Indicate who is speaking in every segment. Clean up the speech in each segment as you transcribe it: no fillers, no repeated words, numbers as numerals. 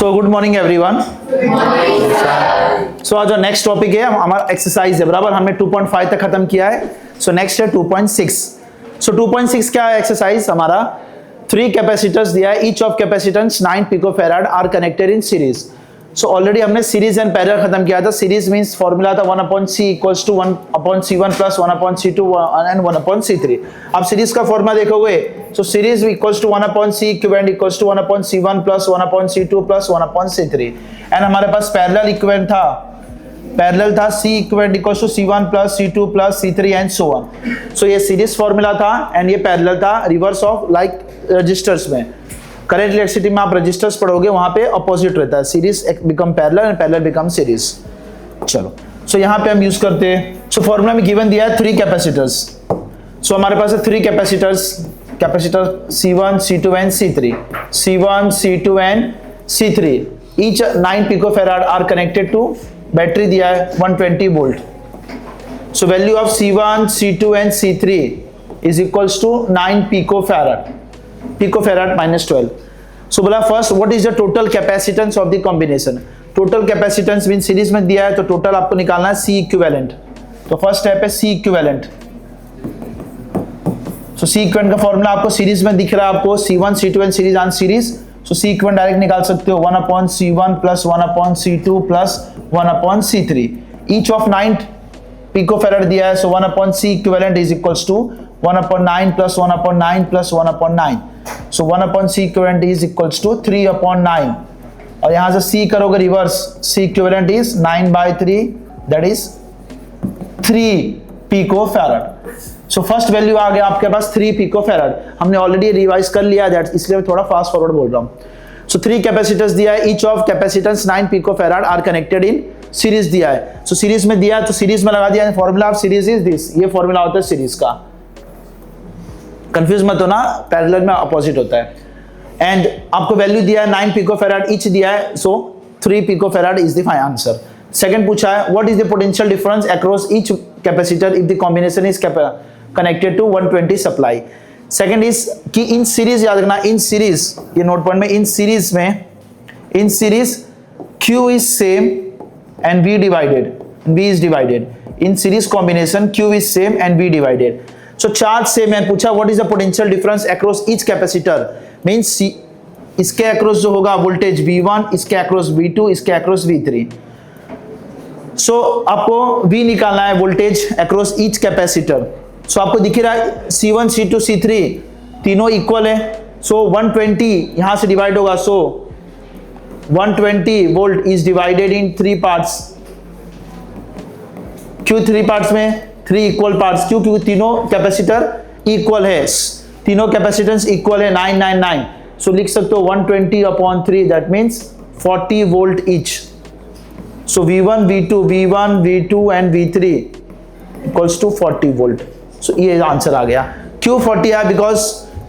Speaker 1: सो good morning everyone. So आज next topic है हमारा एक्सरसाइज है, बराबर। हमने 2.5 तक खत्म किया है। सो नेक्स्ट है 2.6। सो 2.6 क्या है एक्सरसाइज हमारा? 3 कैपेसिटर्स दिया है, each of capacitance 9 picofarad are connected in series. So already हमने सीरीज एंड पैरेलल खत्म किया था। सीरीज मींस फॉर्मूला था 1/c equals to 1/c1 plus 1/c2 and 1/c3। अब सीरीज का फॉर्मूला देखोगे, so series equals to 1/c equivalent equals to 1/c1 plus 1/c2 plus 1/c3। And हमारे पास पैरेलल इक्विवेलेंट था, c equivalent equals to c1 plus c2 plus c3 and so on. So ये series formula था and ये parallel था, reverse of like registers में। Current electricity में आप रजिस्टर्स पढ़ोगे, वहां पे अपोजिट रहता है, series become parallel and parallel become series. चलो, सो यहाँ पे हम यूज करते हैं। सो फॉर्मूला में गिवन दिया है 3 कैपेसिटर्स। सो हमारे पास है 3 capacitors, capacitor C1, C2 and C3, C1, C2 and C3। Each 9 picofarad are connected to battery दिया है 120 volt. So value of C1, C2 and C3 is equals to 9 picofarad minus 12। So बोला first what is the total capacitance of the combination. Total capacitance mean series में दिया है तो total आपको निकालना है C इक्विवेलेंट। तो फर्स्ट स्टेप है C इक्विवेलेंट। सो C इक्विवेलेंट का फॉर्मूला आपको सीरीज में दिख रहा है, आपको C1, C2 and series on series. So C equivalent direct निकाल सकते हो 1/c1 plus 1/c2 plus 1/c3। Each of 9 picofarad दिया है, so 1/c equivalent is equals to 1/9 plus 1/9 plus 1/9। So 1/c equivalent is equals to 3/9। और यहां से C करोगे reverse, C equivalent is 9/3, that is 3 picofarad. So first value आ गया आपके पास 3 picofarad. हमने already revise कर लिया दैट, इसलिए मैं थोड़ा फास्ट फॉरवर्ड बोल रहा हूं। सो 3 कैपेसिटर्स दिया है, each of capacitance 9 picofarad are connected in series दिया है। सो सीरीज में दिया है तो सीरीज में लगा दिया। Formula of series is this, ये फॉर्मूला होता है सीरीज का। कंफ्यूज मत होना, पैरेलल में अपोजिट होता है। एंड आपको वैल्यू दिया है 9 पिकोफैराड ईच दिया है, so 3 picofarad is the final answer. Second पूछा है what is the potential difference across each capacitor if the combination is connected to 120 supply. Second is कि इन सीरीज, याद रखना इन सीरीज, ये नोट पॉइंट में, in series में, in series Q is same and V divided, V is divided. In series combination Q is same and V divided. So charge same है, पूछा what is the potential difference across each capacitor, means इसके across जो होगा voltage V1, इसके across V2, इसके across V3। So आपको V निकालना है voltage across each capacitor। So आपको दिख रहा है C1, C2, C3 तीनों इक्वल है। So 120 यहां से डिवाइड होगा, so 120 volt is divided in 3 parts. क्यों 3 पार्ट्स में? 3 इक्वल पार्ट्स। क्यों? क्योंकि तीनों कैपेसिटर इक्वल है, तीनों कैपेसिटेंस इक्वल है 999। सो लिख सकते हो 120/3, that means 40 volt each. So V1, V2 and V3 equals to 40 volt. So ये आंसर आ गया। क्यों 40 है? बिकॉज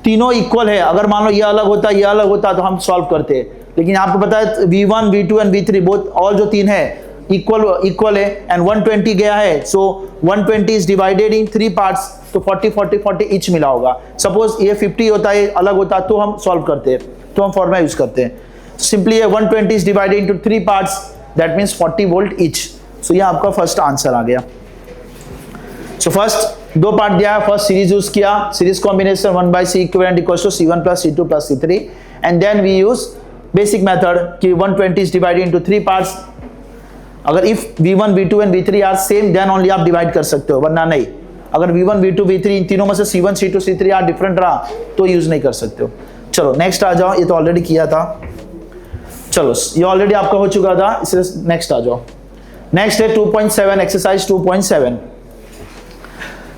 Speaker 1: तीनों इक्वल है। अगर मान लो ये अलग होता, ये अलग होता तो हम सॉल्व करते, लेकिन आपको पता है V1, V2 and V3 both, और जो 3 है इक्वल है एंड 120 गया है। सो 120 इज डिवाइडेड इन 3 पार्ट्स, तो 40 ईच मिला होगा। सपोज ये 50 होता है, अलग होता तो हम सॉल्व करते हैं, तो हम फॉर्मूला यूज करते हैं। सिंपली ये 120 is divided into 3 parts, that means 40 volt each. So ये आपका फर्स्ट आंसर आ गया। सो फर्स्ट 2 पार्ट दिया है, फर्स्ट सीरीज यूज किया, series combination 1/c equivalent equals to C1 plus C2 plus C3, and then we use basic method कि 120 is divided into 3 parts. अगर if V1, V2 and V3 are same then only आप divide कर सकते हो, वरना नहीं। अगर V1, V2, V3 इन तीनों में से C1, C2, C3 are different रहा तो यूज नहीं कर सकते हो। चलो नेक्स्ट आ जाओ, ये तो ऑलरेडी किया था। चलो ये ऑलरेडी आपका हो चुका था, इसलिए नेक्स्ट आ जाओ। नेक्स्ट है 2.7, एक्सरसाइज 2.7।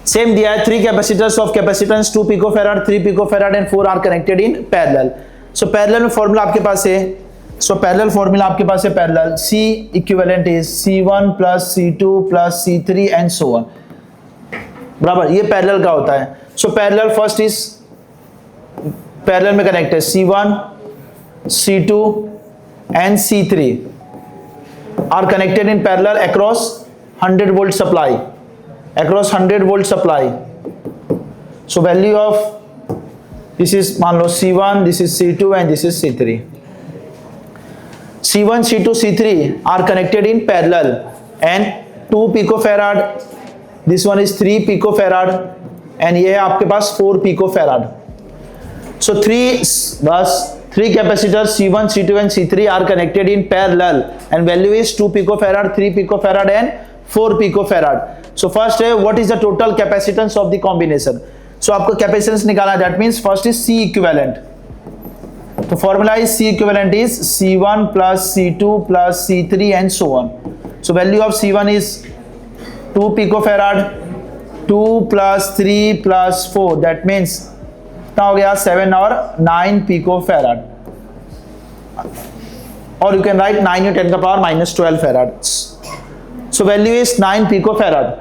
Speaker 1: सेम दिया है 3 capacitors of capacitance 2 picofarad, 3 picofarad and 4 are connected in parallel. So parallel में फॉर्मूला आपके पास है, सो पैरेलल फॉर्मूला आपके पास है parallel C equivalent is C1 plus C2 plus C3 and so on, बराबर। ये पैरेलल का होता है। So parallel first is parallel में कनेक्ट है C1, C2 and C3 are connected in parallel across 100 volt supply, across 100 volt supply. So value of this is, मान लो C1, this is C2 and this is C3। C1, C2, C3 are connected in parallel and 2 picofarad, this one is 3 picofarad and ये है आपके पास 4 picofarad. So three capacitors C1, C2 and C3 are connected in parallel and value is 2 picofarad, 3 picofarad and 4 picofarad. So first what is the total capacitance of the combination? So आपको capacitance निकालना, that means first is C equivalent. तो formula is C equivalent is C1 plus C2 plus C3 and so on. So value of C1 is 2 picofarad, 2 plus 3 plus 4, that means कितना हो गया 7 और 9 picofarad, or you can write 9 into 10 का power minus 12 farads. So value is 9 picofarad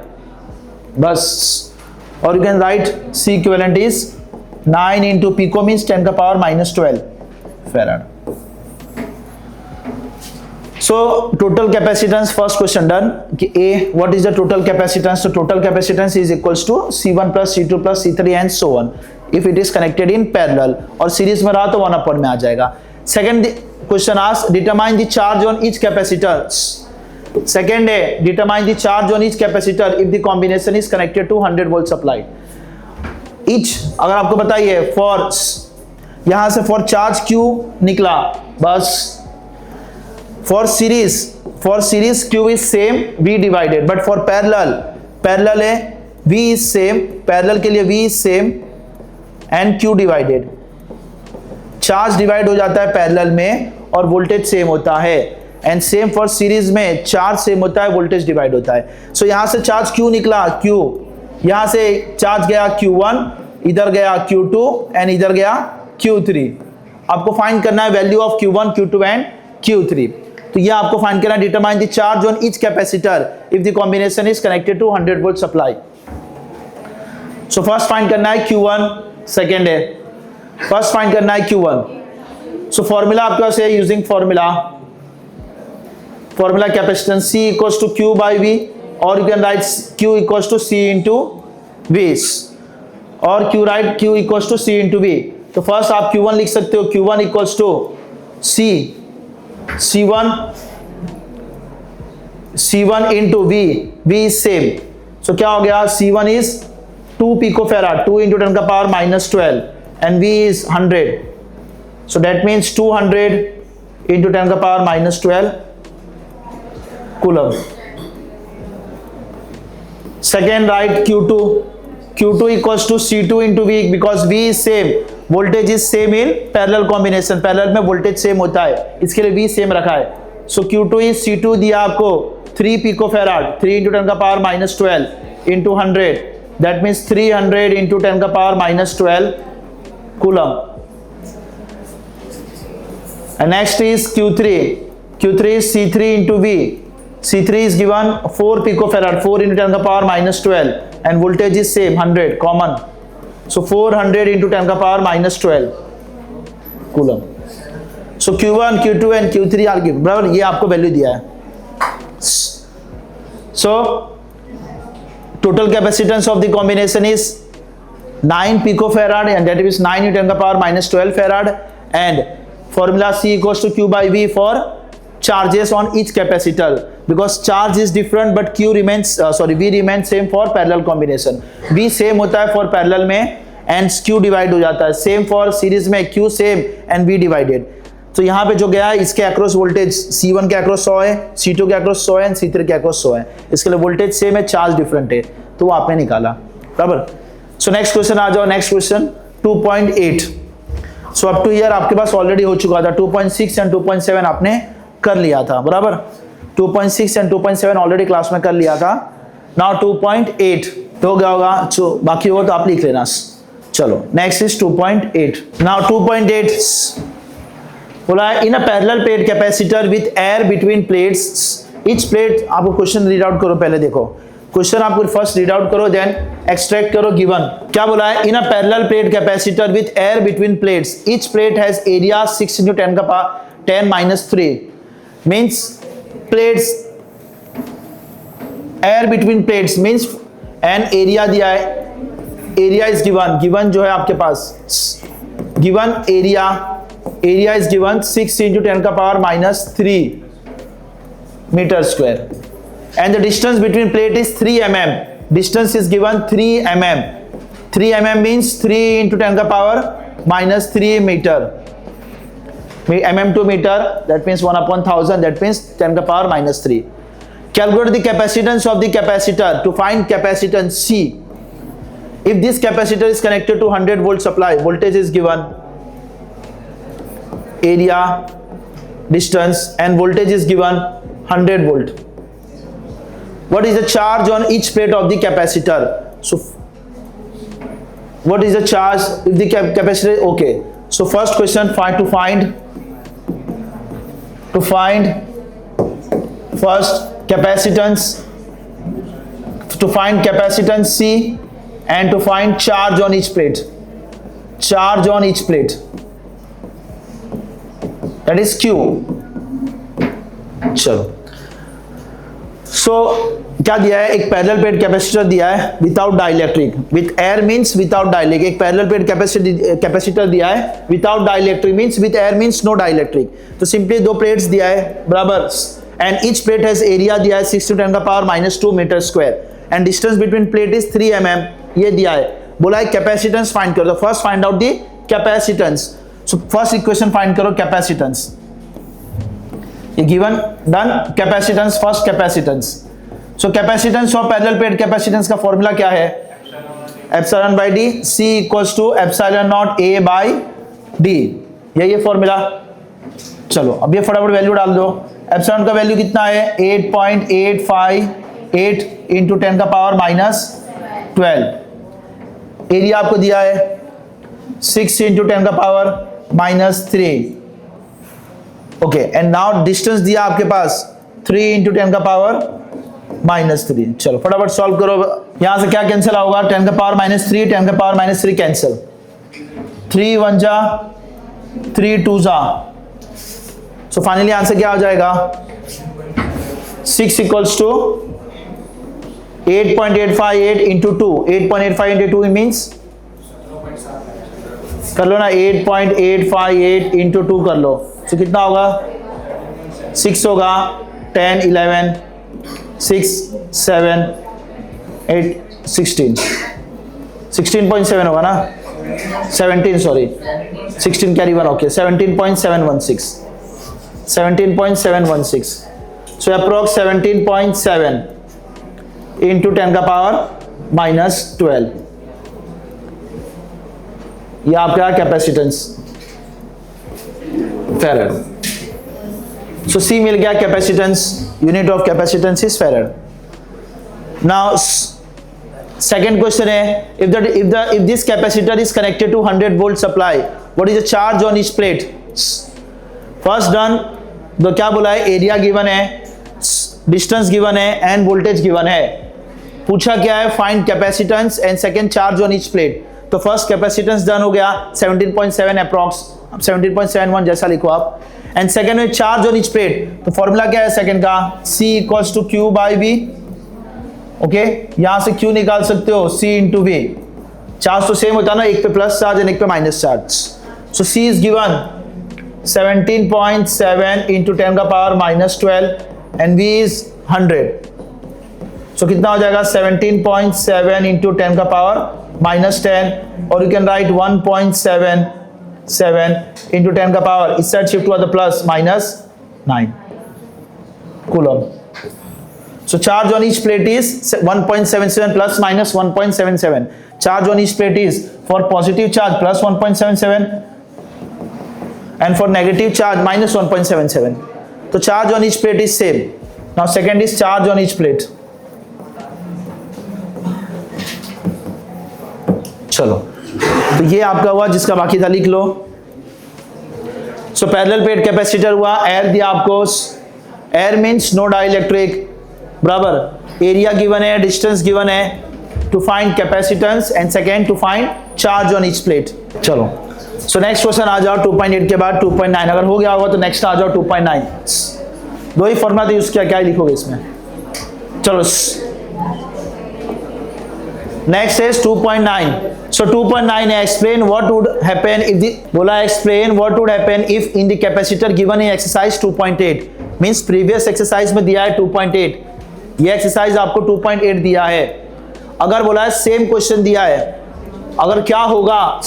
Speaker 1: बस, or you can write C equivalent is 9 into pico means 10 का power minus 12 farad. So total capacitance, first question done. A, what is the total capacitance? So total capacitance is equals to C1 plus C2 plus C3 and so on. If it is connected in parallel और series में रहा तो 1 upon में आ जाएगा. Second question asks, determine the charge on each capacitor. Second है, determine the charge on each capacitor if the combination is connected to 100 volt supply. Each अगर आपको बताइए for यहाँ से for charge Q निकला बस. For series Q is same, V divided, but for parallel है V is same, parallel के लिए V is same and Q divided. Charge divide हो जाता है पैरेलल में और वोल्टेज सेम होता है, एंड सेम फॉर सीरीज में चार्ज सेम होता है, वोल्टेज डिवाइड होता है. सो यहाँ से चार्ज Q निकला Q, यहाँ से चार्ज गया Q1, इधर गया Q2 एंड इधर गया Q3. आपको फाइंड करना है value of Q1, Q2 and Q3. तो ये आपको फाइंड करना है, determine the charge on each capacitor if the combination is connected to 100 volt supply. So first find करना है Q1, सेकेंड है फर्स्ट फाइंड करना है Q1. सो फॉर्मूला आपके पास है, using formula capacitance C equals to Q by V, और you can write Q equals to C into V, और Q write Q equals to C into V. तो first आप Q1 लिख सकते हो, Q1 equals to C1 into V is same. So क्या हो गया, C1 is 2 picofarad, 2 into 10 का power minus 12 and V is 100. So that means 200 into 10 का power minus 12 coulomb. Second write Q2 equals to C2 into V because V is same, voltage is same in parallel combination, parallel में voltage same होता है, इसके लिए V same रखा है. So Q2 is C2 दिया आपको 3 picofarad, 3 into 10 का power minus 12 into 100, that means 300 into 10 का power minus 12 coulomb. And next is Q3 is C3 into V. C3 is given 4 picofarad, 4 into 10 का power minus 12 and voltage is same 100 common. So 400 into 10 का power minus 12 coulomb. So Q1, Q2 and Q3 are given. बराबर, ये आपको value दिया है. So total capacitance of the combination is 9 picofarad and that is 9 into 10 का power minus 12 farad, and formula C equals to Q by V for charges on each capacitor because charge is different but V remains same for parallel combination. V same होता है for parallel में and Q divide हो जाता है, same for series में Q same and V divided. तो यहाँ पे जो गया है इसके अक्रॉस वोल्टेज C1 के अक्रॉस 100 है, C2 के अक्रॉस 100 है एंड C3 के अक्रॉस 100 है. इसके लिए वोल्टेज सेम है, चार्ज डिफरेंट है, तो वो आपने निकाला. बराबर. सो नेक्स्ट क्वेश्चन आ जाओ. Next question 2.8. So up two year आपके पास ऑलरेडी हो चुका था. 2.6 एंड 2.7 आपने कर लिया था. बराबर. 2.6 एंड 2.7 ऑलरेडी क्लास में कर लिया था. नाउ 2.8 हो गया होगा, जो बाकी हो तो आप लिख लेना. चलो नेक्स्ट इज 2.8. नाउ 2.8 बोला है in a parallel plate capacitor with air between plates. Each plate, आपको क्वेश्चन रीड आउट करो. पहले देखो क्वेश्चन, आपको फर्स्ट रीड आउट करो देन एक्सट्रैक्ट करो. गिवन क्या बोला है, in a parallel plate capacitor with air between plates each plate has area 6 into 10 का power 10 minus 3 means plates air between plates means an area दिया है. Area is given जो है आपके पास, given area area is given 6 into 10 का power minus 3 meter square, and the distance between plate is 3 mm. Distance is given 3 mm. 3 mm means 3 into 10 का power minus 3 meter. Mm to meter, that means 1 upon 1000, that means 10 का power minus 3. Calculate the capacitance of the capacitor. To find capacitance C, if this capacitor is connected to 100 volt supply, voltage is given, area, distance, and voltage is given 100 volt. What is the charge on each plate of the capacitor? So what is the charge if the capacitor? Okay, so first question, to find first capacitance, to find capacitance C, and to find charge on each plate. Charge on each plate, that is Q. चलो, so क्या दिया है? एक parallel plate capacitor दिया है without dielectric, with air means without dielectric. एक parallel plate capacitor दिया है without dielectric means with air means no dielectric. तो सिंपली दो प्लेट्स दिया है बराबर, and each plate has area दिया है 6 to 10 का power minus 2 metre square, and distance between plate is 3 mm. ये दिया है, बोला है कैपेसिटेंस फाइंड करो. तो first find out the capacitance. So first equation find करो कैपेसिटेंस. ये given, done. Capacitance, first capacitance. So capacitance of parallel plate capacitance का फॉर्मूला क्या है? Epsilon by D, C equals to epsilon naught A by D. ये formula. चलो अब ये फटाफट वैल्यू डाल दो. एप्सिलॉन का वैल्यू कितना है? 8.858 इंटू 10 का पावर minus 12. एरिया आपको दिया है 6 इंटू 10 का power minus 3. Okay, and now distance दिया आपके पास 3 इंटू 10 का पावर minus 3. चलो फटाफट सॉल्व करो. यहां से क्या कैंसिल होगा? 10 का पावर minus 3, 10 का पावर minus 3 कैंसिल. 3 1 जा, 3 2 जा. सो फाइनली आंसर क्या हो जाएगा? 6 equals to 8.858 into 2. 8.85 into 2 means, कर लो ना, 8.858 इंटू 2 कर लो. तो कितना होगा? 6 होगा, 10 11 6 7 8 16 16.7 होगा ना, 17 sorry 16 carry 1. Okay, 17.716 17.716. So approx 17.7 into 10 का पावर minus 12. ये आपका कैपेसिटेंस फेरेड. सो सी मिल गया capacitance. Unit of capacitance is फेरेड. Now second question है, if this capacitor is connected to 100 volt supply, what is the charge on each plate? First done. तो क्या बोला है? Area given है, डिस्टेंस गिवन है, एंड वोल्टेज गिवन है. पूछा क्या है? Find capacitance and second charge on each plate. तो फर्स्ट कैपेसिटेंस डन हो गया 17.7 अप्रॉक्स, 17.71 जैसा लिखो आप. एंड सेकंड में चार्ज ऑन ईच प्लेट. तो फॉर्मूला क्या है सेकंड का? C equals to Q by V. Okay, यहां से Q निकाल सकते हो, C इंटू V. चार्ज तो सेम होता है ना, एक पे प्लस चार्ज एंड एक पे minus charge. So C is given 17.7 into 10 का power minus 12 and V is 100. So कितना हो जाएगा? 17.7 into 10 का पावर minus 10, और you can write 1.77 into 10 का पावर, इस साइड शिफ्ट हुआ तो plus minus 9 coulomb. So charge on each plate is 1.77 plus minus 1.77. Charge on each plate is for positive charge plus 1.77. and for negative charge minus 1.77. So charge on each plate is same. Now second is charge on each plate. चलो, तो ये आपका हुआ, जिसका बाकी था लिख लो. सो पैरेलल प्लेट कैपेसिटर हुआ, एयर दिया आपको, एयर मींस नो डाइलेक्ट्रिक बराबर, एरिया गिवन है, डिस्टेंस गिवन है. To find capacitance and second to find charge on each plate. चलो, सो नेक्स्ट क्वेश्चन आ जाओ. 2.8 के बाद 2.9. अगर हो गया होगा तो नेक्स्ट आ जाओ 2.9. दो ही फॉर्मूला यूज किया, क्या लिखोगे इसमें? चलो Next is 2.9. So 2.9 explain what would happen if the बोला explain what would happen if in the capacitor given in exercise 2.8 means previous exercise में दिया है 2.8, ये exercise आपको 2.8 दिया है। अगर बोला है सेम क्वेश्चन दिया है, अगर क्या होगा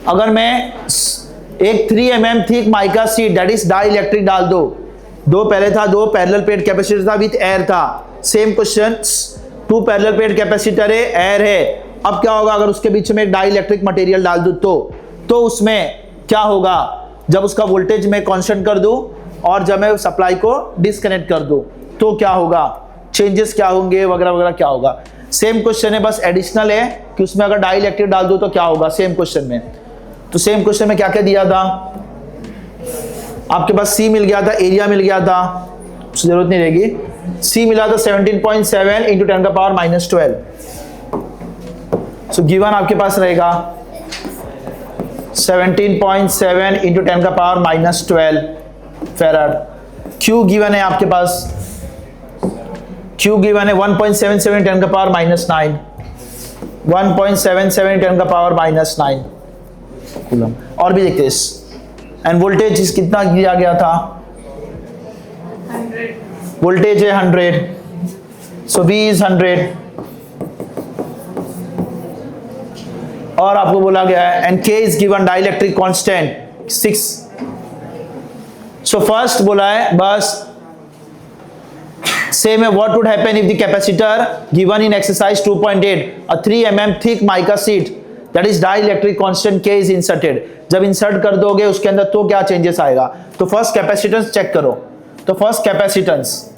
Speaker 1: अगर मैं एक 3 mm thick mica sheet that is dielectric डाल दो, दो पहले था, दो पैरेलल प्लेट कैपेसिटर था विथ एयर था, same question, 2 parallel plate capacitor है, एयर है। अब क्या होगा अगर उसके बीच में एक डाई इलेक्ट्रिक मटेरियल डाल दूं तो उसमें क्या होगा जब उसका वोल्टेज मैं कांस्टेंट कर दूं और जब मैं सप्लाई को डिस्कनेक्ट कर दूं तो क्या होगा, चेंजेस क्या होंगे वगैरह वगैरह क्या होगा। सेम क्वेश्चन है, बस एडिशनल है कि उसमें अगर डाई इलेक्ट्रिक डाल दूं तो क्या होगा सेम क्वेश्चन में। तो सेम क्वेश्चन में क्या क्या दिया था आपके पास, सी मिल गया था, एरिया मिल गया था, जरूरत नहीं रहेगी, सी मिला था 17.7 इंटू 10 का पावर -12। सो गिवन आपके पास रहेगा 17.7 इंटू 10 का पावर -12 फेराड। क्यू गिवन है आपके पास, क्यू गिवन है 1.77 10 का पावर -9, 1.77 10 का पावर -9 कूलम। और भी देखते हैं एंड वोल्टेज कितना दिया गया था,
Speaker 2: 100.
Speaker 1: वोल्टेज है 100, सो V इज 100 और आपको बोला गया है and K is given dielectric constant 6। So first बोला है बस सेम है, what would happen if the capacitor given in exercise 2.8 a 3 mm thick mica sheet that is dielectric constant K is inserted. जब insert कर दोगे उसके अंदर तो क्या चेंजेस आएगा, तो फर्स्ट कैपेसिटेंस चेक करो। तो फर्स्ट कैपेसिटेंस,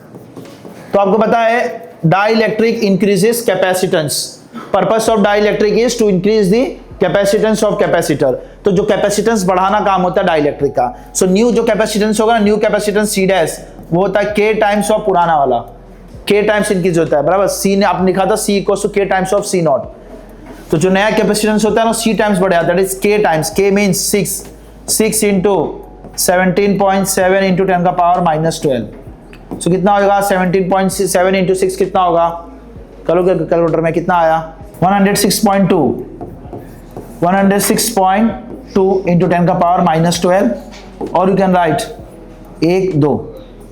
Speaker 1: तो आपको पता है dielectric increases capacitance, purpose of dielectric is to increase the capacitance of capacitor. तो जो कैपेसिटेंस बढ़ाना काम होता है डाई इलेक्ट्रिक का। सो न्यू जो कैपेसिटेंस होगा, न्यू कैपेसिटेंस C डैश वो होता है K टाइम्स ऑफ पुराना वाला, K टाइम्स इंक्रीज होता है, बराबर। C ने आपने लिखा था C equals to K times of C naught, तो जो नया कैपेसिटेंस होता है ना C टाइम्स बढ़ जाता है, that is K times, K means 6 into 17.7 into 10 का पावर -12। सो कितना होगा 17.7 इंटू 6 कितना होगा, करोगे कैलकुलेटर में कितना आया 106.2 इंटू 10 का पावर -12 और you can right 1 2,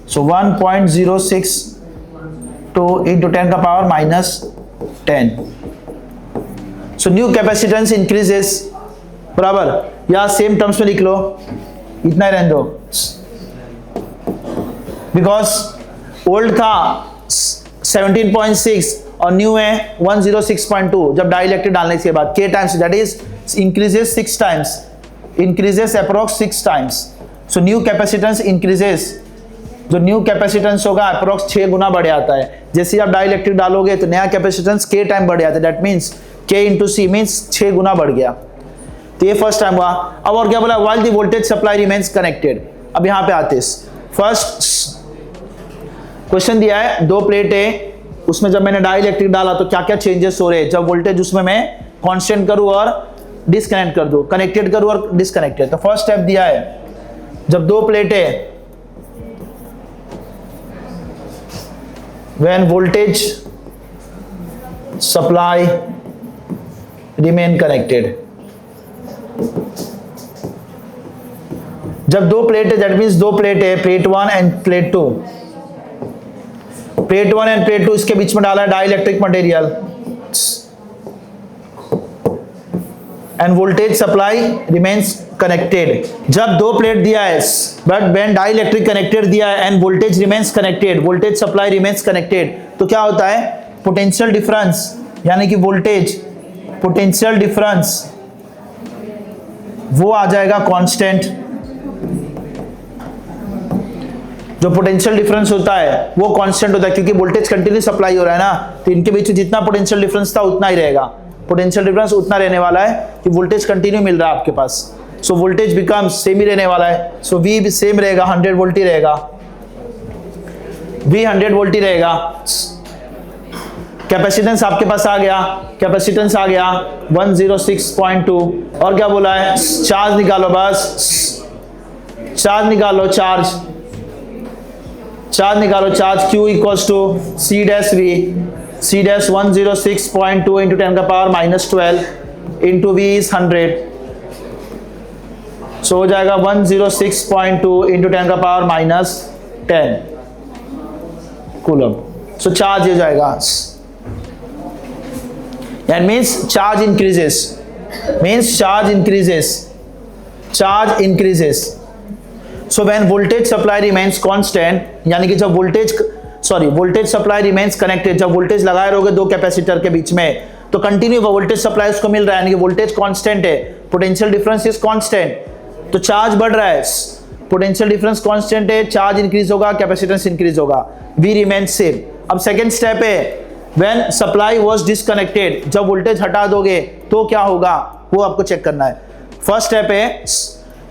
Speaker 1: so 1.062 into 10 का power -10। So new capacitance increases, बराबर, या सेम टर्म्स में लिख लो, इतना ही रहने दो, बिकॉज ओल्ड था 17.6 और न्यू है 106.2 जब डाई इलेक्ट्रिक डालने के बाद K times that is increases 6 times, increases approx 6 times. So new capacitance increases, जो न्यू कैपेसिटेंस होगा अप्रोक्स 6 गुना बढ़ जाता है। जैसे आप डाई इलेक्ट्रिक डालोगे तो नया कैपेसिटेंस K टाइम बढ़ जाता है, that means K into C means 6 गुना बढ़ गया। तो ये फर्स्ट टाइम हुआ। अब और क्या बोला, while the voltage supply remains connected. अब यहां पे आते हैं, फर्स्ट क्वेश्चन दिया है, 2 प्लेट है, उसमें जब मैंने डाई इलेक्ट्रिक डाला तो क्या क्या चेंजेस हो रहे हैं जब वोल्टेज उसमें मैं कांस्टेंट करूं और डिस्कनेक्ट कर दूं, कनेक्टेड करूं और डिस्कनेक्टेड। तो फर्स्ट स्टेप दिया है, जब 2 प्लेट है, when voltage supply remain connected. जब 2 प्लेट है दैट मींस 2 प्लेट है, plate 1 and plate 2, plate 1 and plate 2 इसके बीच में डाला है dielectric material and voltage supply remains connected. जब 2 प्लेट दिया है but when dielectric connected दिया है and voltage remains connected, voltage supply remains connected, तो क्या होता है पोटेंशियल डिफरेंस यानी कि वोल्टेज पोटेंशियल डिफरेंस वो आ जाएगा कांस्टेंट। जो पोटेंशियल डिफरेंस होता है वो कांस्टेंट होता है क्योंकि वोल्टेज कंटिन्यू सप्लाई हो रहा है ना, तो इनके बीच जितना पोटेंशियल डिफरेंस था उतना ही रहेगा। पोटेंशियल डिफरेंस उतना रहने वाला है कि वोल्टेज कंटिन्यू मिल रहा है आपके पास, सो वोल्टेज बिकम्स सेम ही रहने वाला है। सो V भी सेम रहेगा, 100 वोल्ट ही रहेगा, V 100 वोल्ट ही रहेगा। कैपेसिटेंस आपके पास आ गया, कैपेसिटेंस आ गया 106.2 और क्या बोला है, चार्ज निकालो, बस चार्ज निकालो, चार्ज निकालो, charge Q equals to C dash V C dash 106.2 into 10 का power -12 into V is 100, so हो जाएगा 106.2 into 10 का पावर -10 कूलम। सो चार्ज हो जाएगा, that means charge increases, so when voltage supply remains constant, यानी कि जब voltage supply remains connected, जब voltage लगाए रहोगे दो कैपेसिटर के बीच में तो कंटिन्यू वोल्टेज सप्लाई उसको मिल रहा है, यानी कि वोल्टेज कांस्टेंट है, पोटेंशियल डिफरेंस इज कांस्टेंट, तो चार्ज बढ़ रहा है, पोटेंशियल डिफरेंस कांस्टेंट है, चार्ज इंक्रीज होगा, कैपेसिटेंस इंक्रीज होगा, वी रिमेन सेम। अब सेकंड स्टेप है व्हेन सप्लाई वाज डिस्कनेक्टेड, जब वोल्टेज हटा दोगे तो क्या होगा वो आपको चेक करना है। फर्स्ट स्टेप है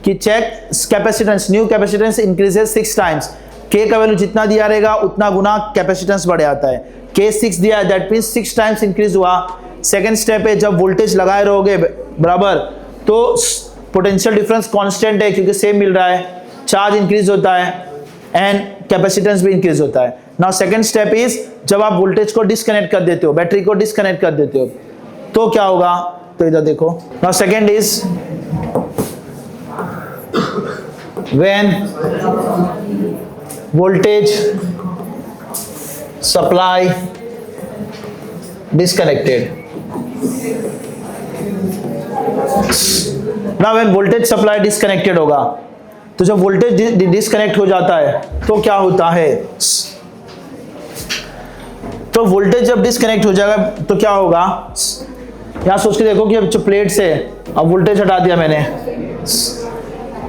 Speaker 1: कि check capacitance, new capacitance increases 6 times, K का वैल्यू जितना दिया रहेगा उतना गुना कैपेसिटेंस बढ़ जाता है, के 6 दिया है दैट मींस 6 टाइम्स इंक्रीज हुआ। सेकंड स्टेप है जब वोल्टेज लगाए रहोगे बराबर तो पोटेंशियल डिफरेंस कांस्टेंट है क्योंकि सेम मिल रहा है, चार्ज इंक्रीज होता है एंड कैपेसिटेंस भी इंक्रीज होता है। नाउ सेकंड स्टेप इज जब आप वोल्टेज को डिस्कनेक्ट कर देते हो, बैटरी को डिस्कनेक्ट कर देते हो तो क्या होगा, तो इधर देखो। Now second is when voltage supply disconnected, ना व्हेन वोल्टेज सप्लाई डिस्कनेक्टेड होगा, तो जब वोल्टेज डिस्कनेक्ट हो जाता है तो क्या होता है, तो वोल्टेज जब डिस्कनेक्ट हो जाएगा तो क्या होगा, यहां सोच के देखो कि अब जो प्लेट से अब वोल्टेज हटा दिया मैंने,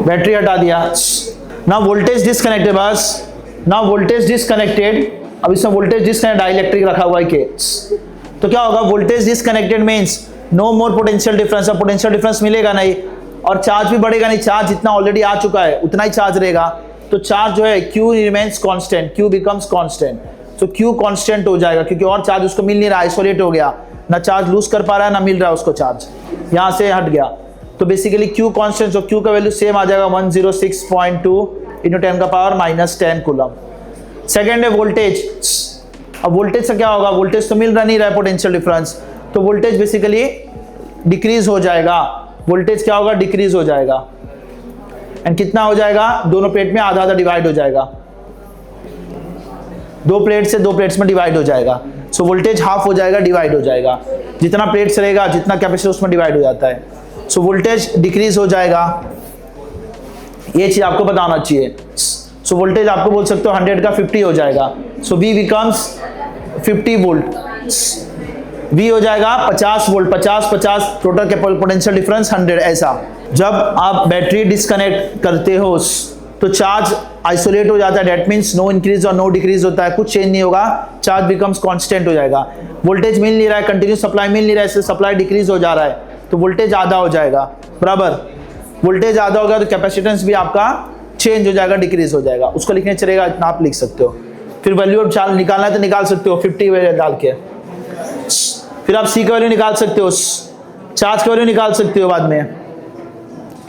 Speaker 1: बैटरी हटा दिया, ना वोल्टेज डिस्कनेक्टेड, बस ना वोल्टेज डिस्कनेक्टेड, अब इसमें वोल्टेज डिस्कनेक्ट डाइलेक्ट्रिक रखा हुआ है के, तो क्या होगा, voltage disconnected means no more potential difference, अब पोटेंशियल डिफरेंस मिलेगा नहीं और चार्ज भी बढ़ेगा नहीं, चार्ज जितना ऑलरेडी आ चुका है उतना ही चार्ज रहेगा, तो चार्ज जो है Q remains constant, Q becomes constant, तो Q कांस्टेंट हो जाएगा क्योंकि और चार्ज उसको मिल नहीं रहा, आइसोलेट हो गया, ना चार्ज लूज कर पा रहा है ना मिल रहा है उसको चार्ज, यहां से हट गया, तो बेसिकली Q कांस्टेंट, जो Q का वैल्यू सेम आ जाएगा 106.2 into 10 का पावर -10 कूलम। सेकेंड है वोल्टेज, अब वोल्टेज से क्या होगा, वोल्टेज तो मिल रहा नहीं रहा है पोटेंशियल डिफरेंस, तो वोल्टेज बेसिकली डिक्रीज हो जाएगा, वोल्टेज क्या होगा, डिक्रीज हो जाएगा, एंड कितना हो जाएगा, दोनों प्लेट में आधा आधा डिवाइड हो जाएगा, दो प्लेट से दो प्लेट्स में डिवाइड हो जाएगा, सो वोल्टेज हाफ हो जाएगा, डिवाइड हो जाएगा, जितना प्लेट्स रहेगा जितना कैपेसिटर उसमें डिवाइड हो जाता है, सो वोल्टेज डिक्रीज हो जाएगा, ये चीज आपको बताना चाहिए। सो वोल्टेज आपको बोल सकते हो 100 का 50 हो जाएगा, सो V बिकम्स 50 वोल्ट, V हो जाएगा 50 वोल्ट, 50 टोटल पोटेंशियल डिफरेंस 100। ऐसा जब आप बैटरी डिस्कनेक्ट करते हो तो चार्ज आइसोलेट हो जाता है, दैट मींस नो इंक्रीज और नो डिक्रीज होता है, कुछ चेंज नहीं होगा, चार्ज बिकम्स कांस्टेंट हो जाएगा, वोल्टेज मिल नहीं रहा है, कंटिन्यू सप्लाई मिल नहीं रहा है, इससे सप्लाई डिक्रीज हो जा रहा है तो वोल्टेज आधा हो जाएगा, बराबर, वोल्टेज आधा होगा तो कैपेसिटेंस भी आपका चेंज हो जाएगा, डिक्रीज हो जाएगा, उसको लिखने चलेगा इतना आप लिख सकते हो, फिर वैल्यू अब निकालना है तो निकाल सकते हो 50 वैल्यू डाल के, फिर आप C का वैल्यू निकाल सकते हो, चार्ज का वैल्यू निकाल सकते हो बाद में।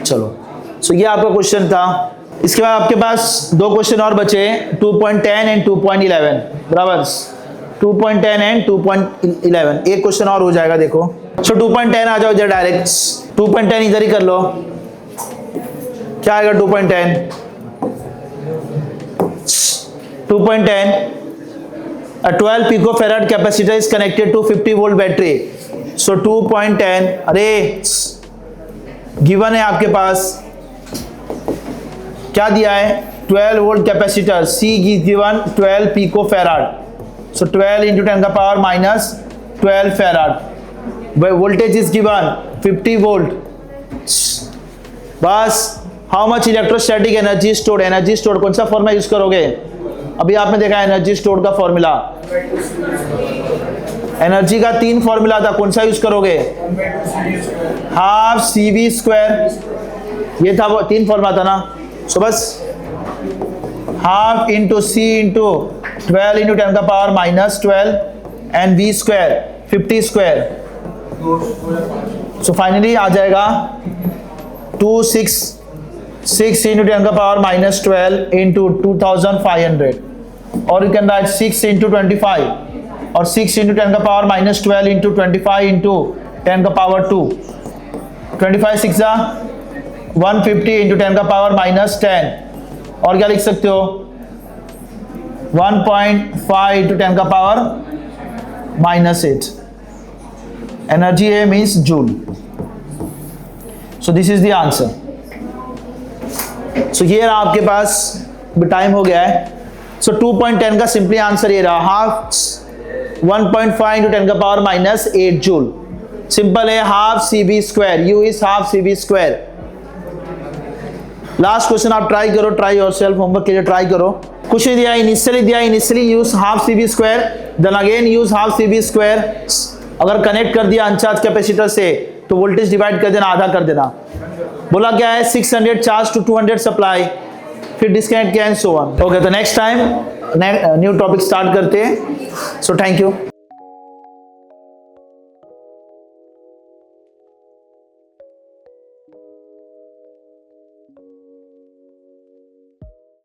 Speaker 1: चलो सो ये आपका क्वेश्चन था। इसके बाद आपके पास दो क्वेश्चन और बचे 2.10 एंड 2.11, बराबर, 2.10 एंड 2.11, एक क्वेश्चन और हो जाएगा। देखो सो 2.10 आ जाओ इधर डायरेक्ट, 2.10 इधर ही कर लो, क्या आएगा 2.10, 2.10 a 12 picofarad capacitor is connected to 50 volt battery, so 2.10, अरे गिवन है आपके पास, क्या दिया है, 12 volt capacitor, C given 12 picofarad, so 12 into 10 का power -12 farad, voltage is given 50 volt, बस how much electrostatic energy stored, energy stored कौन सा फॉर्मूला यूज करोगे, अभी आपने देखा एनर्जी स्टोर का फॉर्मूला, एनर्जी का 3 फॉर्मूला था, कौन सा यूज करोगे, हाफ CV², ये था वो 3 फॉर्मूला था ना, सो बस half into C into 12 into 10 का power -12 and V² 50², so finally आ जाएगा 6 इंटू 10 का पावर -12 इंटू 2500, और यू कैन राइट 6 इंटू 25 और 6 इंटू 10 का पावर माइनस 12 इंटू 25 इंटू 10 का पावर 2, 25 6 150 इंटू 10 का पावर माइनस 10, और क्या लिख सकते हो 1.5 इंटू 10 का पावर माइनस 8. एनर्जी है means joule. So this is the answer. So ये रहा आपके पास, टाइम हो गया है. सो 2.10 का सिंपली आंसर ये रहा, हाफ 1.5 इंटू 10 का पावर माइनस 8 जूल. सिंपल है, half CV square, U is half CV square. Last question आप ट्राई करो, ट्राई योरसेल्फ, होमवर्क के लिए ट्राई करो. कुछ नहीं दिया, initially use half CV square, then again use half CV square. अगर कनेक्ट कर दिया अनचार्ज कैपेसिटर से तो वोल्टेज डिवाइड कर देना, आधा कर देना. बोला क्या है 600 चार्ज टू 200 सप्लाई, फिर डिस्कनेक्ट किया एंड सो ऑन. ओके, तो next time new topic start करते हैं. So thank you.